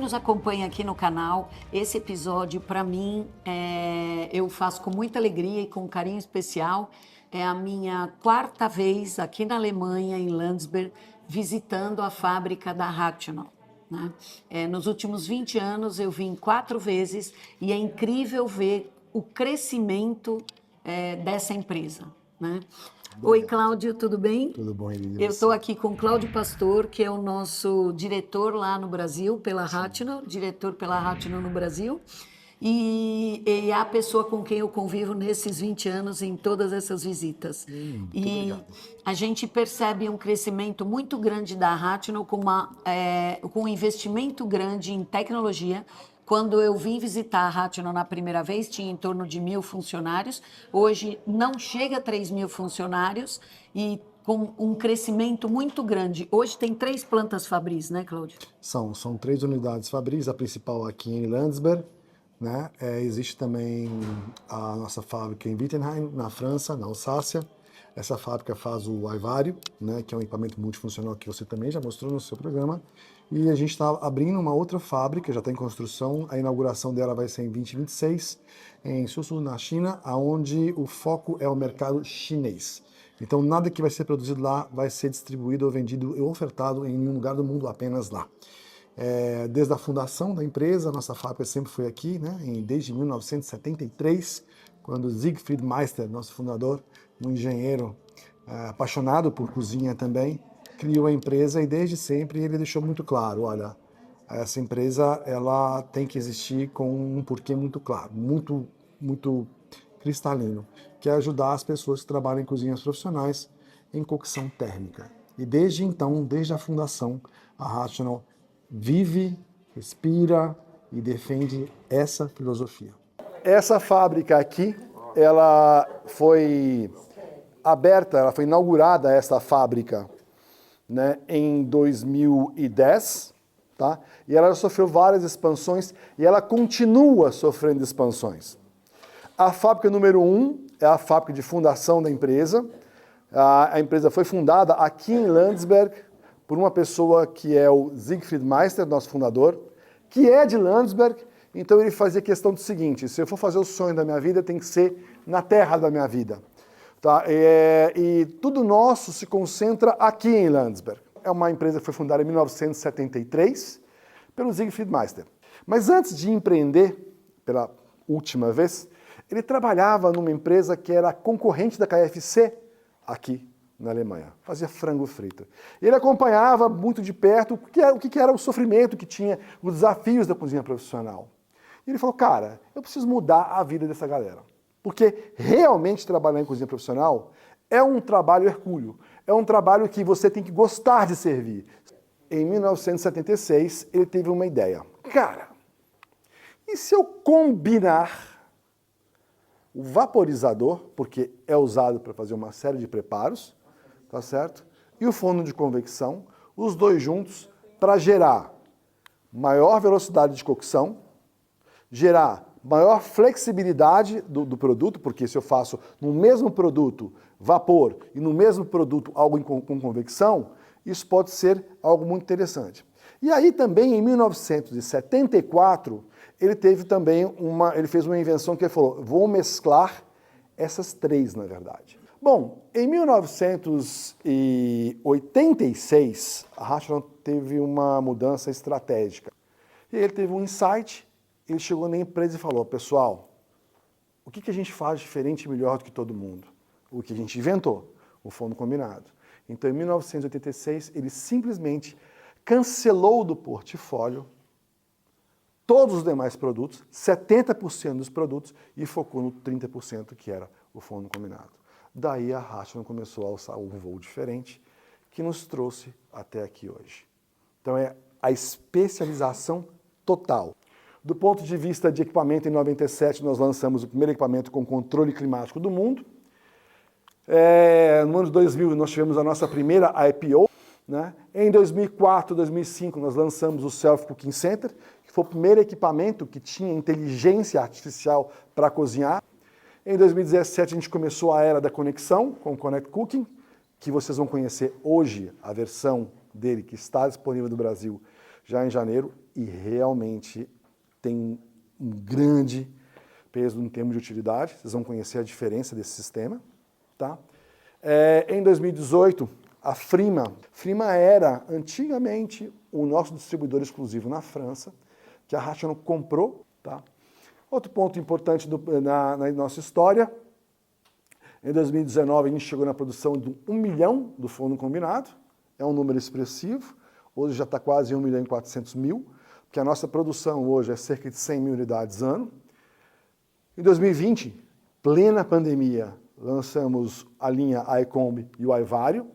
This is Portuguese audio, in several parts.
nos acompanha aqui no canal, esse episódio, para mim, eu faço com muita alegria e com carinho especial. É a minha quarta vez aqui na Alemanha, em Landsberg, visitando a fábrica da Rational, né? Nos últimos 20 anos, eu vim 4 vezes e é incrível ver o crescimento dessa empresa, né? Oi, Cláudio, tudo bem? Tudo bom, Elisa? Eu estou aqui com Cláudio Pastor, que é o nosso diretor lá no Brasil, pela Rational, diretor pela Rational no Brasil, e é a pessoa com quem eu convivo nesses 20 anos em todas essas visitas. Muito E obrigado. a gente percebe um crescimento muito grande da Rational com um investimento grande em tecnologia. Quando eu vim visitar a Rational na primeira vez, tinha em torno de 1.000 funcionários. Hoje não chega a 3.000 funcionários e com um crescimento muito grande. Hoje tem 3 plantas Fabris, né, Cláudio? São 3 unidades Fabris, a principal aqui em Landsberg, né? Existe também a nossa fábrica em Wittenheim, na França, na Alsácia. Essa fábrica faz o Aivário, né, que é um equipamento multifuncional que você também já mostrou no seu programa. E a gente está abrindo uma outra fábrica, já está em construção. A inauguração dela vai ser em 2026, em Suzhou, na China, onde o foco é o mercado chinês. Então, nada que vai ser produzido lá vai ser distribuído ou vendido ou ofertado em nenhum lugar do mundo, apenas lá. Desde a fundação da empresa, a nossa fábrica sempre foi aqui, né? Desde 1973, quando Siegfried Meister, nosso fundador, um engenheiro apaixonado por cozinha também, criou a empresa e desde sempre ele deixou muito claro, olha, essa empresa ela tem que existir com um porquê muito claro, muito cristalino, que é ajudar as pessoas que trabalham em cozinhas profissionais em cocção térmica. E desde então, desde a fundação, a Rational vive, respira e defende essa filosofia. Essa fábrica aqui, ela foi aberta, ela foi inaugurada, essa fábrica, né, em 2010, tá? E ela sofreu várias expansões e ela continua sofrendo expansões. A fábrica número 1 é a fábrica de fundação da empresa. A empresa foi fundada aqui em Landsberg por uma pessoa que é o Siegfried Meister, nosso fundador, que é de Landsberg. Então ele fazia questão do seguinte: se eu for fazer o sonho da minha vida, tem que ser na terra da minha vida. Tá? E tudo nosso se concentra aqui em Landsberg. É uma empresa que foi fundada em 1973 pelo Siegfried Meister. Mas antes de empreender, pela última vez, ele trabalhava numa empresa que era concorrente da KFC aqui na Alemanha. Fazia frango frito. Ele acompanhava muito de perto o que era o sofrimento que tinha, os desafios da cozinha profissional. E ele falou, cara, eu preciso mudar a vida dessa galera. Porque realmente trabalhar em cozinha profissional é um trabalho hercúleo. É um trabalho que você tem que gostar de servir. Em 1976, ele teve uma ideia. Cara, e se eu combinar o vaporizador, porque é usado para fazer uma série de preparos, tá certo? E o forno de convecção, os dois juntos, para gerar maior velocidade de cocção, gerar maior flexibilidade do produto, porque se eu faço no mesmo produto vapor e no mesmo produto algo com convecção, isso pode ser algo muito interessante. E aí também, em 1974, ele fez uma invenção que ele falou, vou mesclar essas 3, na verdade. Bom, em 1986, a Rational teve uma mudança estratégica. E ele teve um insight, ele chegou na empresa e falou, pessoal, o que a gente faz diferente e melhor do que todo mundo? O que a gente inventou, o forno combinado. Então, em 1986, ele simplesmente cancelou do portfólio todos os demais produtos, 70% dos produtos, e focou no 30% que era o forno combinado. Daí a Rational começou a alçar um voo diferente, que nos trouxe até aqui hoje. Então é a especialização total. Do ponto de vista de equipamento, em 97 nós lançamos o primeiro equipamento com controle climático do mundo. No ano de 2000 nós tivemos a nossa primeira IPO. Né? Em 2004, 2005 nós lançamos o Self Cooking Center, que foi o primeiro equipamento que tinha inteligência artificial para cozinhar. Em 2017 a gente começou a era da conexão com o Connect Cooking, que vocês vão conhecer hoje, a versão dele que está disponível no Brasil, já em janeiro e realmente tem um grande peso em termos de utilidade. Vocês vão conhecer a diferença desse sistema. Tá? Em 2018, a Frima era antigamente o nosso distribuidor exclusivo na França, que a Rational comprou. Tá? Outro ponto importante na nossa história, em 2019 a gente chegou na produção de 1 milhão do forno combinado, é um número expressivo, hoje já está quase 1 milhão e 400 mil, porque a nossa produção hoje é cerca de 100 mil unidades ano. Em 2020, plena pandemia, lançamos a linha iCombi e o iVario.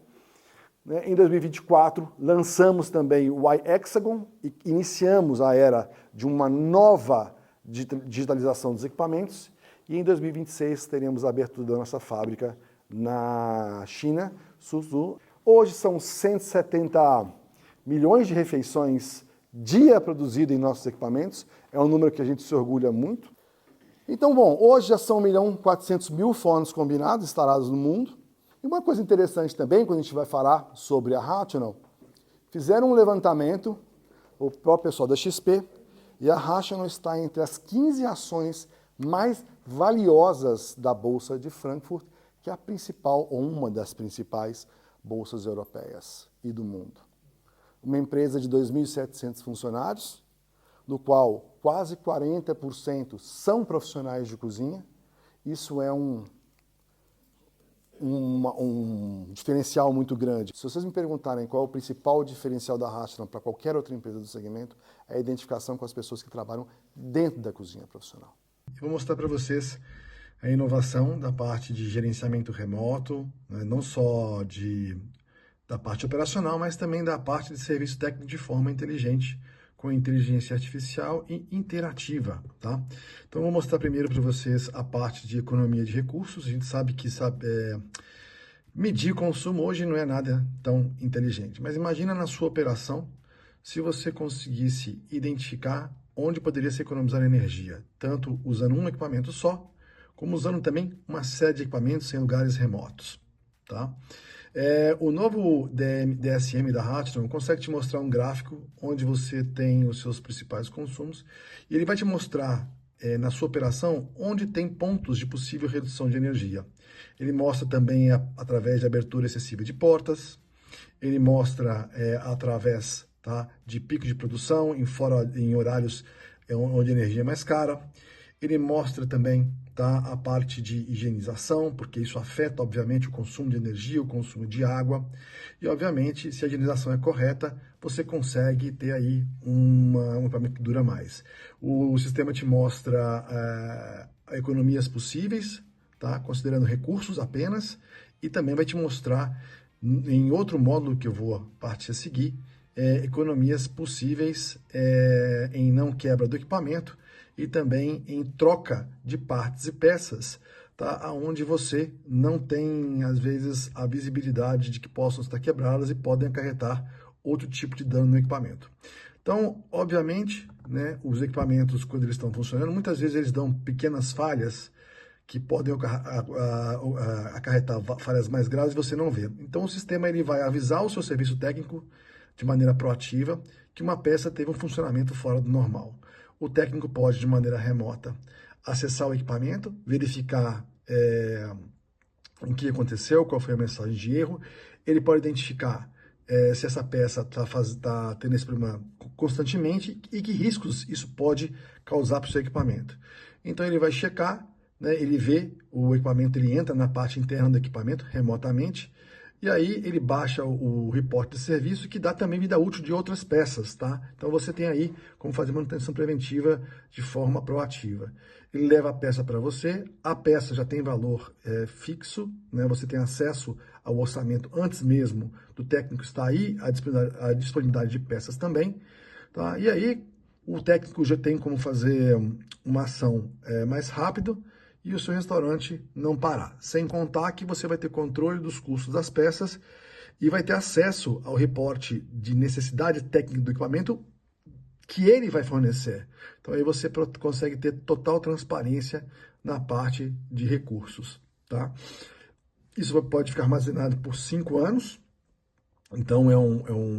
Em 2024, lançamos também o iHexagon e iniciamos a era de uma nova digitalização dos equipamentos. E em 2026 teremos a abertura da nossa fábrica na China, Suzhou. Hoje são 170 milhões de refeições dia produzido em nossos equipamentos. É um número que a gente se orgulha muito. Então, bom, hoje já são 1 milhão e 400 mil fornos combinados instalados no mundo. E uma coisa interessante também, quando a gente vai falar sobre a Rational, fizeram um levantamento, o próprio pessoal da XP, e a Rational está entre as 15 ações mais valiosas da Bolsa de Frankfurt, que é a principal, ou uma das principais bolsas europeias e do mundo. Uma empresa de 2.700 funcionários, no qual quase 40% são profissionais de cozinha. Isso é um diferencial muito grande. Se vocês me perguntarem qual é o principal diferencial da Rational para qualquer outra empresa do segmento, é a identificação com as pessoas que trabalham dentro da cozinha profissional. Eu vou mostrar para vocês a inovação da parte de gerenciamento remoto, né, não só da parte operacional, mas também da parte de serviço técnico de forma inteligente, com inteligência artificial e interativa, tá? Então, eu vou mostrar primeiro para vocês a parte de economia de recursos. A gente sabe que medir consumo hoje não é nada tão inteligente, mas imagina na sua operação se você conseguisse identificar onde poderia se economizar energia, tanto usando um equipamento só, como usando também uma série de equipamentos em lugares remotos, tá? O novo DSM da Rational consegue te mostrar um gráfico onde você tem os seus principais consumos e ele vai te mostrar na sua operação onde tem pontos de possível redução de energia. Ele mostra também através de abertura excessiva de portas, ele mostra através de pico de produção em horários onde a energia é mais cara. Ele mostra também a parte de higienização, porque isso afeta, obviamente, o consumo de energia, o consumo de água. E, obviamente, se a higienização é correta, você consegue ter aí um equipamento que dura mais. O sistema te mostra economias possíveis, considerando recursos apenas, e também vai te mostrar, em outro módulo que eu vou partir a seguir, economias possíveis em não quebra do equipamento, e também em troca de partes e peças, onde você não tem, às vezes, a visibilidade de que possam estar quebradas e podem acarretar outro tipo de dano no equipamento. Então, obviamente, né, os equipamentos, quando eles estão funcionando, muitas vezes eles dão pequenas falhas que podem acarretar falhas mais graves e você não vê. Então, o sistema ele vai avisar o seu serviço técnico de maneira proativa que uma peça teve um funcionamento fora do normal. O técnico pode, de maneira remota, acessar o equipamento, verificar o que aconteceu, qual foi a mensagem de erro. Ele pode identificar se essa peça está tendo esse problema constantemente e que riscos isso pode causar para o seu equipamento. Então, ele vai checar, né, ele vê o equipamento, ele entra na parte interna do equipamento remotamente, e aí ele baixa o reporte de serviço, que dá também vida útil de outras peças, tá? Então você tem aí como fazer manutenção preventiva de forma proativa. Ele leva a peça para você, a peça já tem valor fixo, né? Você tem acesso ao orçamento antes mesmo do técnico estar aí, a disponibilidade de peças também, tá? E aí o técnico já tem como fazer uma ação mais rápido, e o seu restaurante não parar. Sem contar que você vai ter controle dos custos das peças e vai ter acesso ao reporte de necessidade técnica do equipamento que ele vai fornecer. Então aí você consegue ter total transparência na parte de recursos, tá? Isso pode ficar armazenado por 5 anos Então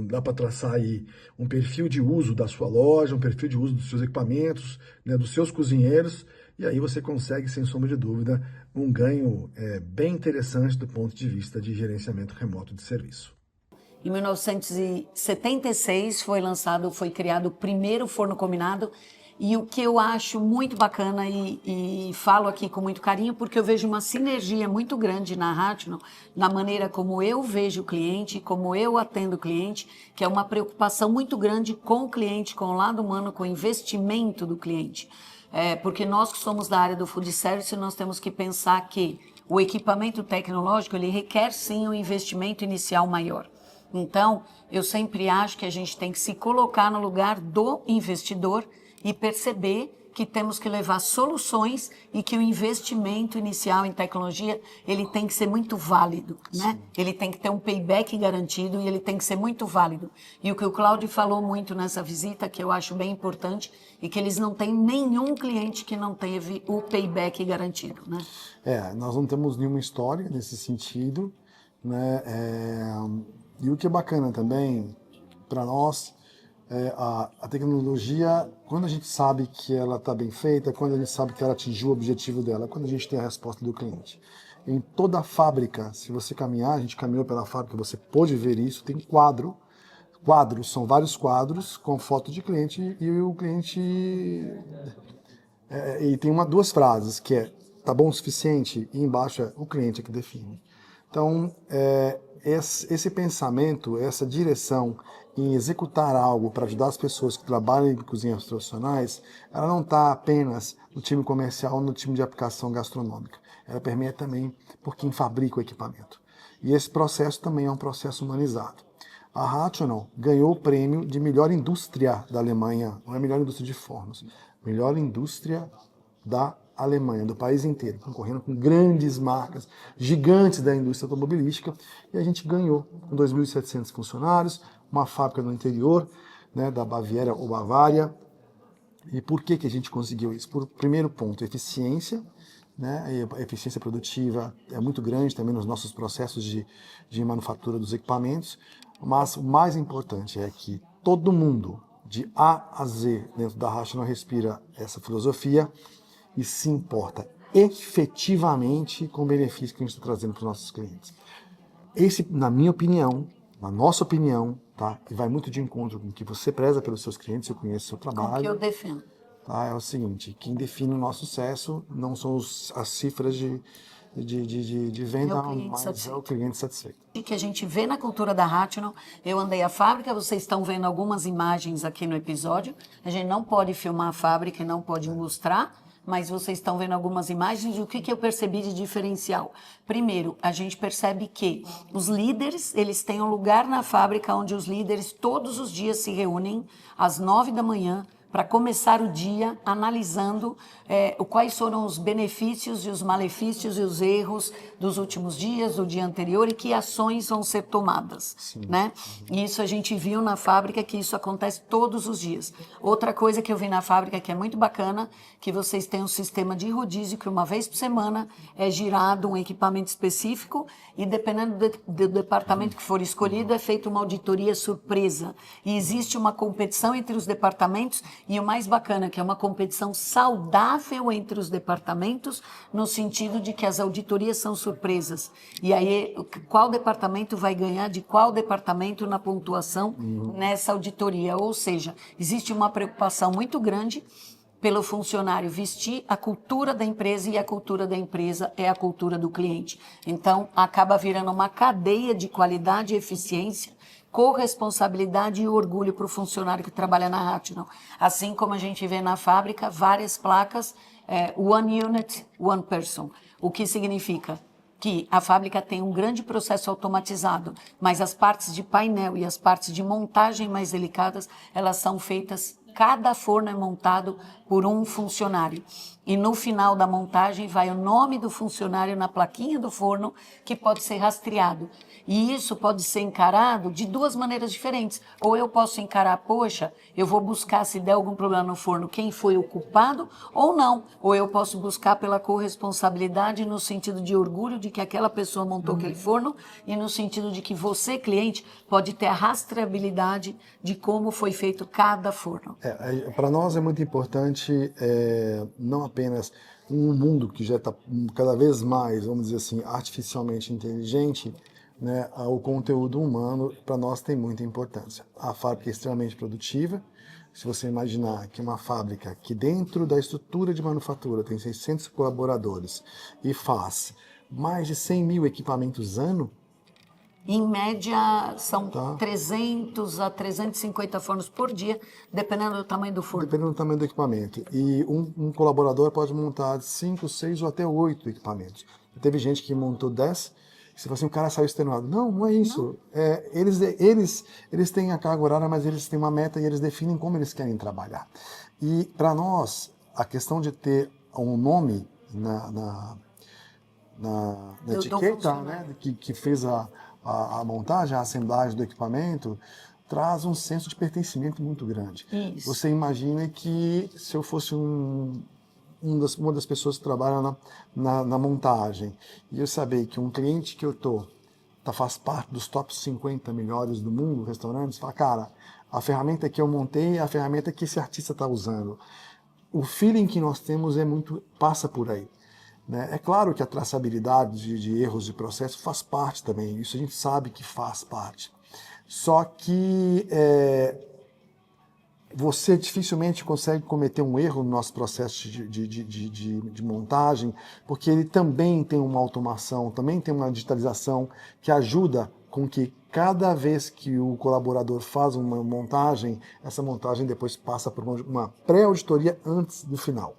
dá para traçar aí um perfil de uso da sua loja, um perfil de uso dos seus equipamentos, né, dos seus cozinheiros, e aí você consegue, sem sombra de dúvida, um ganho bem interessante do ponto de vista de gerenciamento remoto de serviço. Em 1976 foi criado o primeiro forno combinado, e o que eu acho muito bacana e falo aqui com muito carinho, porque eu vejo uma sinergia muito grande na Rational, na maneira como eu vejo o cliente, como eu atendo o cliente, que é uma preocupação muito grande com o cliente, com o lado humano, com o investimento do cliente. Porque nós que somos da área do food service, nós temos que pensar que o equipamento tecnológico ele requer sim um investimento inicial maior. Então, eu sempre acho que a gente tem que se colocar no lugar do investidor e perceber que temos que levar soluções e que o investimento inicial em tecnologia, ele tem que ser muito válido, né? Ele tem que ter um payback garantido e ele tem que ser muito válido. E o que o Cláudio falou muito nessa visita, que eu acho bem importante, é que eles não têm nenhum cliente que não teve o payback garantido, né? Nós não temos nenhuma história nesse sentido, né? E o que é bacana também para nós, a tecnologia, quando a gente sabe que ela está bem feita, quando a gente sabe que ela atingiu o objetivo dela, quando a gente tem a resposta do cliente. Em toda a fábrica, se você caminhar, a gente caminhou pela fábrica, você pôde ver isso, tem quadros, são vários quadros com foto de cliente e o cliente... e tem duas frases, que é, tá bom o suficiente? E embaixo o cliente é que define. Então, esse pensamento, essa direção em executar algo para ajudar as pessoas que trabalham em cozinhas profissionais, ela não está apenas no time comercial, no time de aplicação gastronômica. Ela permeia também por quem fabrica o equipamento. E esse processo também é um processo humanizado. A Rational ganhou o prêmio de melhor indústria da Alemanha, não é melhor indústria de fornos, melhor indústria da Alemanha, do país inteiro, concorrendo com grandes marcas, gigantes da indústria automobilística, e a gente ganhou com 2.700 funcionários, uma fábrica no interior, né, da Baviera ou Bavária. E por que a gente conseguiu isso? Por primeiro ponto, eficiência, né, a eficiência produtiva é muito grande também nos nossos processos de manufatura dos equipamentos, mas o mais importante é que todo mundo, de A a Z, dentro da Rational respira essa filosofia e se importa efetivamente com o benefício que a gente está trazendo para os nossos clientes. Esse, na minha opinião, na nossa opinião, tá? E vai muito de encontro com o que você preza pelos seus clientes, eu conheço o seu trabalho. Com o que eu defendo. Tá? É o seguinte, quem define o nosso sucesso não são as cifras de venda, mas é o cliente satisfeito. Que a gente vê na cultura da Rational, eu andei a fábrica, vocês estão vendo algumas imagens aqui no episódio, a gente não pode filmar a fábrica e não pode mostrar, mas vocês estão vendo algumas imagens. E o que eu percebi de diferencial? Primeiro, a gente percebe que os líderes, eles têm um lugar na fábrica onde os líderes todos os dias se reúnem às 9 da manhã para começar o dia analisando quais foram os benefícios e os malefícios e os erros dos últimos dias, do dia anterior, e que ações vão ser tomadas, né? E isso a gente viu na fábrica, que isso acontece todos os dias. Outra coisa que eu vi na fábrica que é muito bacana, que vocês têm um sistema de rodízio que uma vez por semana é girado um equipamento específico e dependendo do departamento que for escolhido é feita uma auditoria surpresa. E existe uma competição entre os departamentos. E o mais bacana, que é uma competição saudável entre os departamentos, no sentido de que as auditorias são surpresas. E aí, qual departamento vai ganhar de qual departamento na pontuação nessa auditoria? Ou seja, existe uma preocupação muito grande pelo funcionário vestir a cultura da empresa, e a cultura da empresa é a cultura do cliente. Então, acaba virando uma cadeia de qualidade e eficiência, corresponsabilidade e orgulho para o funcionário que trabalha na Rational. Assim como a gente vê na fábrica, várias placas, One Unit, One Person. O que significa que a fábrica tem um grande processo automatizado, mas as partes de painel e as partes de montagem mais delicadas, elas são feitas cada forno é montado por um funcionário. E no final da montagem vai o nome do funcionário na plaquinha do forno, que pode ser rastreado. E isso pode ser encarado de duas maneiras diferentes. Ou eu posso encarar, poxa, eu vou buscar, se der algum problema no forno, quem foi o culpado, ou não. Ou eu posso buscar pela corresponsabilidade, no sentido de orgulho de que aquela pessoa montou aquele forno, e no sentido de que você, cliente, pode ter a rastreabilidade de como foi feito cada forno. Para nós é muito importante não apenas um mundo que já está cada vez mais, vamos dizer assim, artificialmente inteligente, né, o conteúdo humano para nós tem muita importância. A fábrica é extremamente produtiva. Se você imaginar que uma fábrica que dentro da estrutura de manufatura tem 600 colaboradores e faz mais de 100 mil equipamentos ano, em média, são 300 a 350 fornos por dia, dependendo do tamanho do forno. Dependendo do tamanho do equipamento. E um colaborador pode montar 5, 6 ou até 8 equipamentos. Teve gente que montou 10, e você fala assim, o cara saiu extenuado. Não, não é isso. Eles têm a carga horária, mas eles têm uma meta e eles definem como eles querem trabalhar. E para nós, a questão de ter um nome na etiqueta, né, que fez a montagem, a assemblagem do equipamento, traz um senso de pertencimento muito grande. Isso. Você imagina que se eu fosse uma das pessoas que trabalha na montagem, e eu saber que um cliente que eu faz parte dos top 50 melhores do mundo, restaurantes, fala, cara, a ferramenta que eu montei é a ferramenta que esse artista está usando. O feeling que nós temos passa por aí. Né? É claro que a traçabilidade de erros de processo faz parte também, isso a gente sabe que faz parte. Só que você dificilmente consegue cometer um erro no nosso processo de montagem, porque ele também tem uma automação, também tem uma digitalização que ajuda com que cada vez que o colaborador faz uma montagem, essa montagem depois passa por uma pré-auditoria antes do final.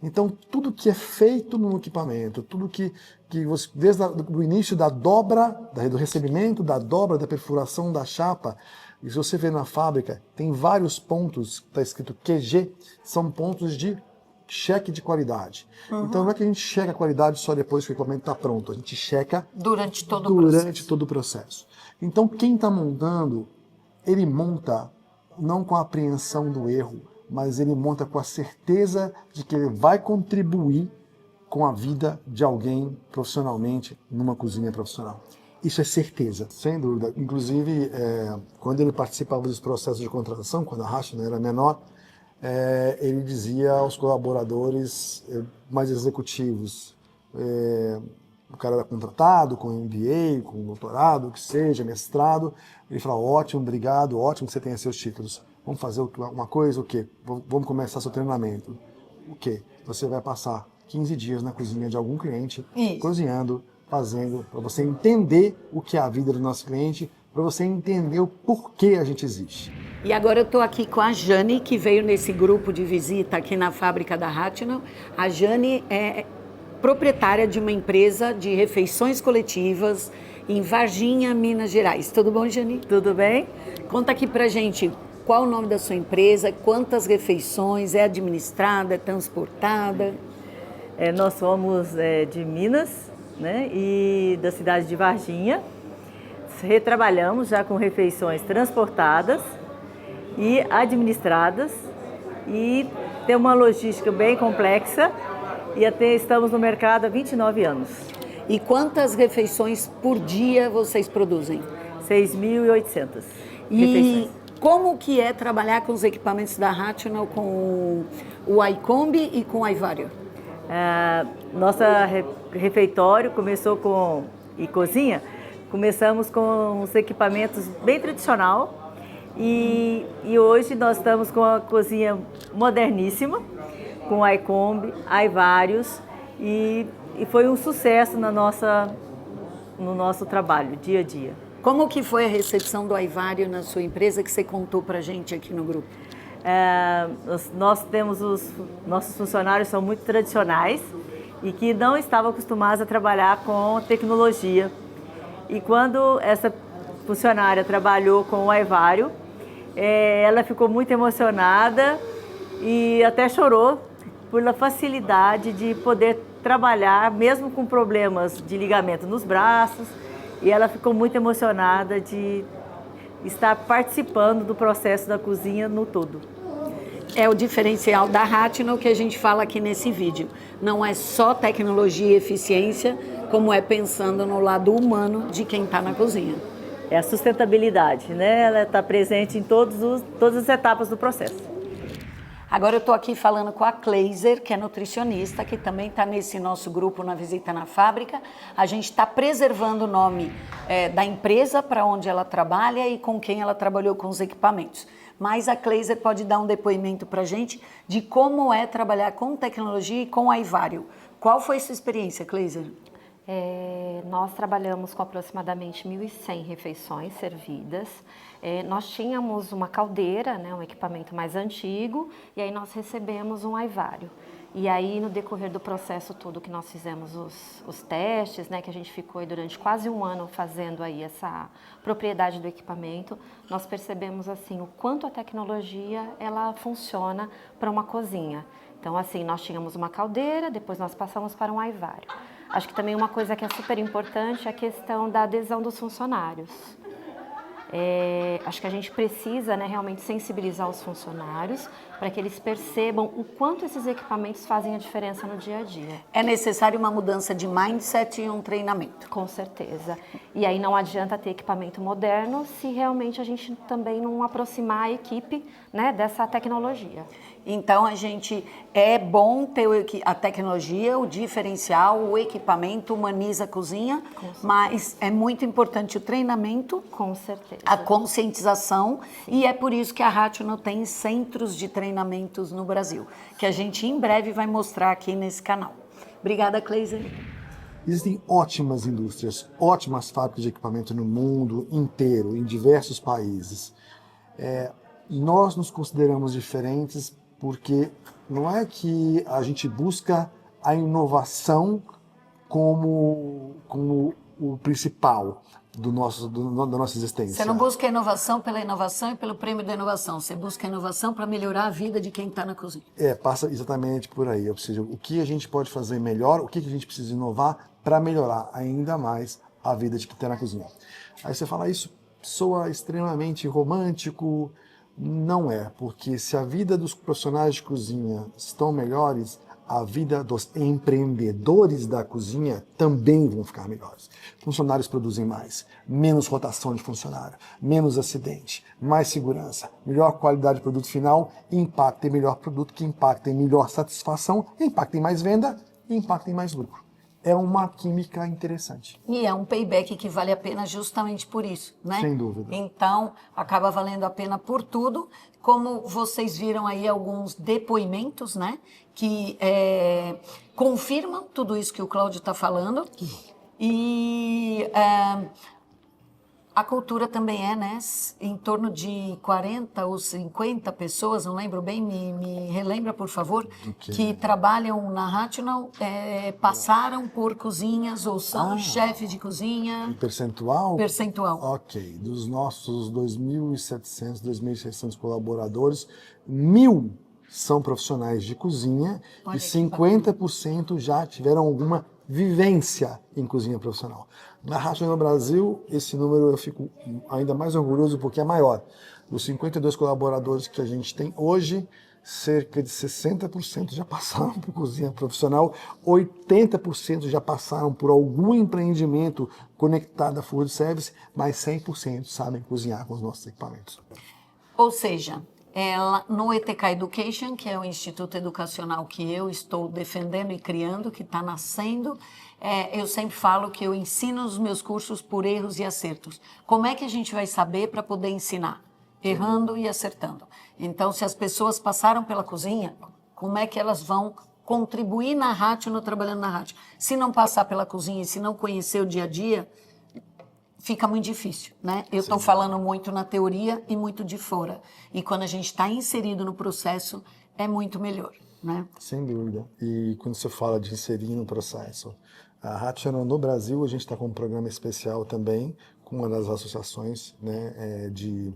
Então, tudo que é feito no equipamento, tudo que você, desde o início da dobra, do recebimento, da dobra, da perfuração da chapa, e se você vê na fábrica, tem vários pontos, está escrito QG, são pontos de cheque de qualidade. Uhum. Então, não é que a gente checa a qualidade só depois que o equipamento está pronto, a gente checa durante todo o processo. Então, quem está montando, ele monta não com a apreensão do erro, mas ele monta com a certeza de que ele vai contribuir com a vida de alguém profissionalmente numa cozinha profissional. Isso é certeza, sem dúvida. Inclusive, quando ele participava dos processos de contratação, quando a Rachner era menor, ele dizia aos colaboradores mais executivos, o cara era contratado com MBA, com doutorado, o que seja, mestrado, ele falava, ótimo, obrigado, ótimo que você tenha seus títulos. Vamos fazer uma coisa, o quê? Vamos começar seu treinamento. O quê? Você vai passar 15 dias na cozinha de algum cliente, cozinhando, fazendo, para você entender o que é a vida do nosso cliente, para você entender o porquê a gente existe. E agora eu estou aqui com a Jane, que veio nesse grupo de visita aqui na fábrica da Rathnell. A Jane é proprietária de uma empresa de refeições coletivas em Varginha, Minas Gerais. Tudo bom, Jane? Tudo bem? Conta aqui pra gente qual o nome da sua empresa, quantas refeições, é administrada, é transportada? Nós somos de Minas, né, e da cidade de Varginha. Retrabalhamos já com refeições transportadas e administradas e tem uma logística bem complexa e até estamos no mercado há 29 anos. E quantas refeições por dia vocês produzem? 6.800 refeições. Como que é trabalhar com os equipamentos da Rathnell, com o iCombi e com o iVario? Nossa refeitório começou e cozinha, começamos com os equipamentos bem tradicional e hoje nós estamos com a cozinha moderníssima, com iCombi, iVarios e foi um sucesso no nosso trabalho, dia a dia. Como que foi a recepção do iVario na sua empresa que você contou pra gente aqui no grupo? Nós temos nossos funcionários são muito tradicionais e que não estavam acostumados a trabalhar com tecnologia. E quando essa funcionária trabalhou com o iVario, Ela ficou muito emocionada e até chorou pela facilidade de poder trabalhar, mesmo com problemas de ligamento nos braços. E ela ficou muito emocionada de estar participando do processo da cozinha no todo. É o diferencial da Rational que a gente fala aqui nesse vídeo. Não é só tecnologia e eficiência, como é pensando no lado humano de quem está na cozinha. É a sustentabilidade, né? Ela está presente em todas as etapas do processo. Agora eu estou aqui falando com a Kleiser, que é nutricionista, que também está nesse nosso grupo na Visita na Fábrica. A gente está preservando o nome da empresa para onde ela trabalha e com quem ela trabalhou com os equipamentos. Mas a Kleiser pode dar um depoimento para a gente de como é trabalhar com tecnologia e com a iVario. Qual foi a sua experiência, Kleiser? Nós trabalhamos com aproximadamente 1.100 refeições servidas. Nós tínhamos uma caldeira, né, um equipamento mais antigo, e aí nós recebemos um iVario. E aí, no decorrer do processo todo que nós fizemos os testes, né, que a gente ficou aí durante quase um ano fazendo aí essa propriedade do equipamento, nós percebemos assim o quanto a tecnologia ela funciona para uma cozinha. Então, assim, nós tínhamos uma caldeira, depois nós passamos para um iVario. Acho que também uma coisa que é super importante é a questão da adesão dos funcionários. Acho que a gente precisa, né, realmente sensibilizar os funcionários para que eles percebam o quanto esses equipamentos fazem a diferença no dia a dia. É necessário uma mudança de mindset e um treinamento. Com certeza. E aí não adianta ter equipamento moderno se realmente a gente também não aproximar a equipe, né, dessa tecnologia. Então, é bom ter a tecnologia, o diferencial, o equipamento, humaniza a cozinha, mas é muito importante o treinamento, com certeza, a conscientização, e é por isso que a Rational tem centros de treinamentos no Brasil, que a gente em breve vai mostrar aqui nesse canal. Obrigada, Kleiser. Existem ótimas indústrias, ótimas fábricas de equipamento no mundo inteiro, em diversos países. Nós nos consideramos diferentes porque não é que a gente busca a inovação como o principal da nossa existência. Você não busca a inovação pela inovação e pelo prêmio da inovação. Você busca a inovação para melhorar a vida de quem está na cozinha. Passa exatamente por aí. Ou seja, o que a gente pode fazer melhor, o que a gente precisa inovar para melhorar ainda mais a vida de quem está na cozinha. Aí você fala, isso soa extremamente romântico. Não é, porque se a vida dos profissionais de cozinha estão melhores, a vida dos empreendedores da cozinha também vão ficar melhores. Funcionários produzem mais, menos rotação de funcionário, menos acidente, mais segurança, melhor qualidade de produto final, impacta em melhor produto, que impacta em melhor satisfação, impacta em mais venda e impacta em mais lucro. É uma química interessante. E é um payback que vale a pena justamente por isso, né? Sem dúvida. Então, acaba valendo a pena por tudo. Como vocês viram aí alguns depoimentos, né? Que confirmam tudo isso que o Cláudio está falando. E a cultura também né? Em torno de 40 ou 50 pessoas, não lembro bem, me relembra, por favor, que trabalham na Rational, passaram por cozinhas ou são chefes de cozinha. Percentual? Percentual. Ok. Dos nossos 2.700, 2.600 colaboradores, 1.000 são profissionais de cozinha. Olha, e 50% já tiveram alguma vivência em cozinha profissional. Na Rational no Brasil, esse número eu fico ainda mais orgulhoso porque é maior. Dos 52 colaboradores que a gente tem hoje, cerca de 60% já passaram por cozinha profissional, 80% já passaram por algum empreendimento conectado a food service, mas 100% sabem cozinhar com os nossos equipamentos. Ou seja, no ETK Education, que é o instituto educacional que eu estou defendendo e criando, que está nascendo, eu sempre falo que eu ensino os meus cursos por erros e acertos. Como é que a gente vai saber para poder ensinar? Errando e acertando. Então, se as pessoas passaram pela cozinha, como é que elas vão contribuir na Rational, trabalhando na Rational? Se não passar pela cozinha e se não conhecer o dia a dia, fica muito difícil, né? Eu estou falando muito na teoria e muito de fora. E quando a gente está inserido no processo, é muito melhor, né? Sem dúvida. E quando você fala de inserir no processo, a Rational no Brasil, a gente está com um programa especial também, com uma das associações, né, de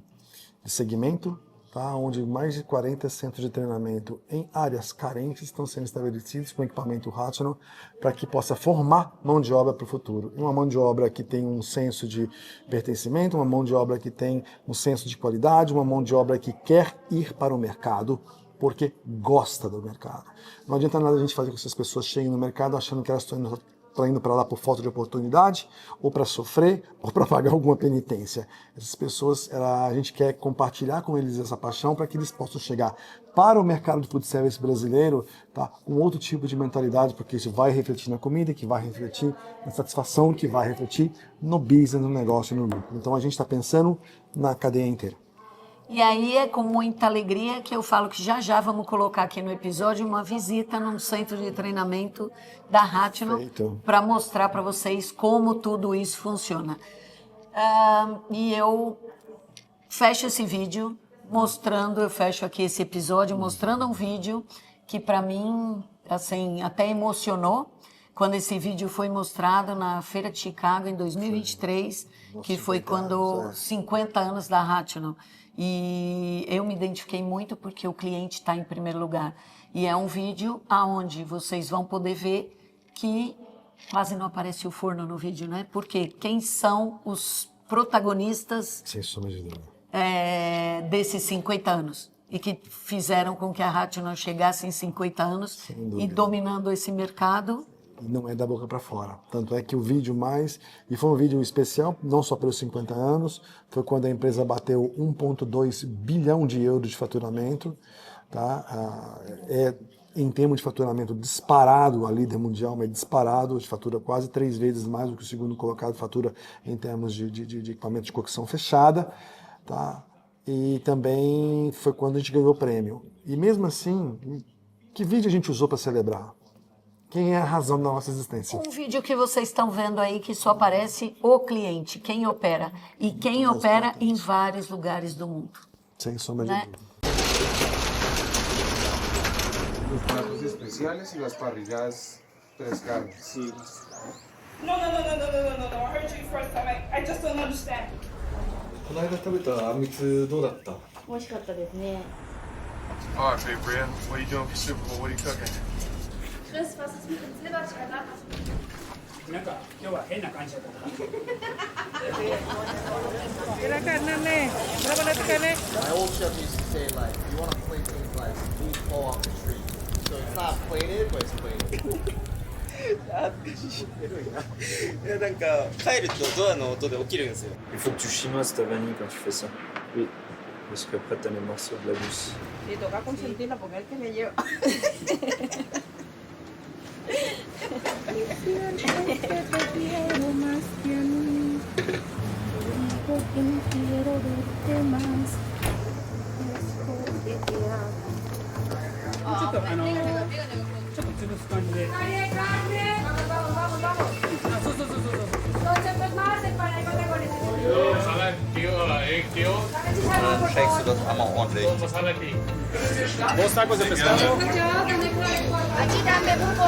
de segmento, tá? Onde mais de 40 centros de treinamento em áreas carentes estão sendo estabelecidos com equipamento Rational para que possa formar mão de obra para o futuro. Uma mão de obra que tem um senso de pertencimento, uma mão de obra que tem um senso de qualidade, uma mão de obra que quer ir para o mercado porque gosta do mercado. Não adianta nada a gente fazer com que essas pessoas cheguem no mercado achando que elas estão indo para lá por falta de oportunidade, ou para sofrer, ou para pagar alguma penitência. Essas pessoas, a gente quer compartilhar com eles essa paixão para que eles possam chegar para o mercado de food service brasileiro, tá, com outro tipo de mentalidade, porque isso vai refletir na comida, que vai refletir na satisfação, que vai refletir no business, no negócio, no lucro. Então a gente está pensando na cadeia inteira. E aí é com muita alegria que eu falo que já vamos colocar aqui no episódio uma visita num centro de treinamento da Rational para mostrar para vocês como tudo isso funciona. E eu fecho esse vídeo mostrando, eu fecho aqui esse episódio mostrando um vídeo que para mim, assim, até emocionou quando esse vídeo foi mostrado na Feira de Chicago em 2023, que foi quando 50 anos da Rational. E eu me identifiquei muito porque o cliente está em primeiro lugar. E é um vídeo onde vocês vão poder ver que quase não aparece o forno no vídeo, né? Porque quem são os protagonistas desses 50 anos e que fizeram com que a Rational chegasse em 50 anos e dominando esse mercado. Não é da boca para fora. Tanto é que o vídeo e foi um vídeo especial, não só pelos 50 anos, foi quando a empresa bateu 1,2 bilhão de euros de faturamento, tá? Em termos de faturamento disparado, a líder mundial, mas disparado, fatura quase 3 vezes mais do que o segundo colocado fatura em termos de equipamento de cocção fechada, tá? E também foi quando a gente ganhou o prêmio. E mesmo assim, que vídeo a gente usou para celebrar? Quem é a razão da nossa existência? Um vídeo que vocês estão vendo aí que só aparece o cliente, quem opera. E quem opera em vários lugares do mundo. Sem sombra de dúvida. Los platos especiales y las parrilladas 3 carnes. Sí. No, I heard you first time. I just don't understand. この間食べたあんみつどうだった？美味しかったですね。 Alright, big Bria, what are you doing for Super Bowl? What are you cooking? Chris, was ist mit dem Silbertaler? なんか今日は変な感じだったな。 My old chef used to say, like, you want to play things like food fall off the tree. So it's not plated, but it's plated. いやなんか帰るとドアの音で起きるんですよ。 Il faut que tu chimasses ta vanille quand tu fais ça. Oui. Parce qu'après t'as les morceaux de la mousse. Le toca consentirla porque él que me lleva. Shakes it I'm on one day. Vos tacos de pescado. Aquí dame un poco.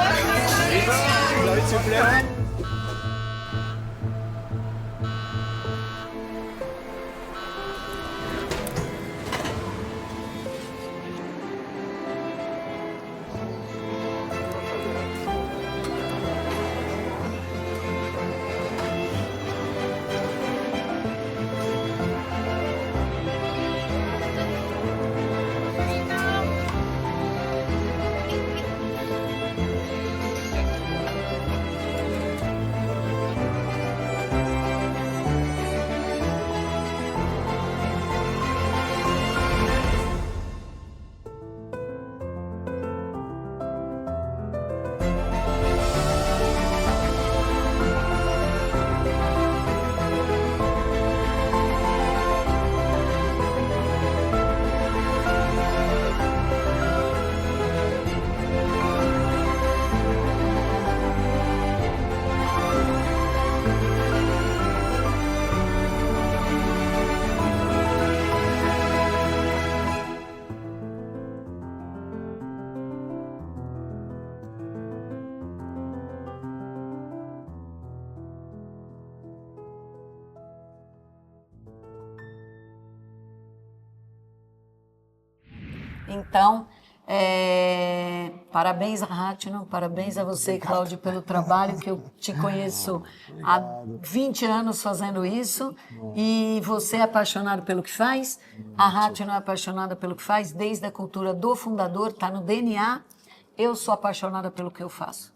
Então, parabéns a Ratno, parabéns a você, Cláudio, pelo trabalho, que eu te conheço há 20 anos fazendo isso, e você é apaixonado pelo que faz, a Ratno é apaixonada pelo que faz, desde a cultura do fundador, está no DNA, eu sou apaixonada pelo que eu faço.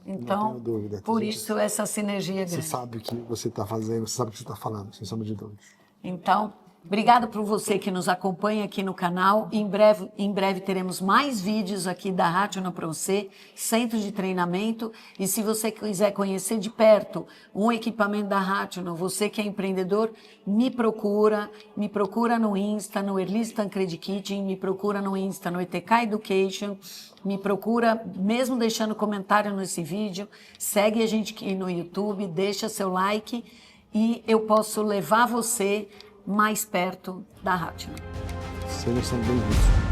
Então, não tenho dúvida, por isso essa sinergia grande. Você sabe o que você está fazendo, você sabe o que você está falando, sem sombra de dúvida. Então, obrigada por você que nos acompanha aqui no canal. Em breve teremos mais vídeos aqui da Ratno para você, centro de treinamento. E se você quiser conhecer de perto um equipamento da Ratno, você que é empreendedor, me procura no Insta, no Erlis Tancredi Kitchen, me procura no Insta, no ETK Education, me procura, mesmo deixando comentário nesse vídeo, segue a gente aqui no YouTube, deixa seu like e eu posso levar você mais perto da Ratno. Sejam bem-vindos.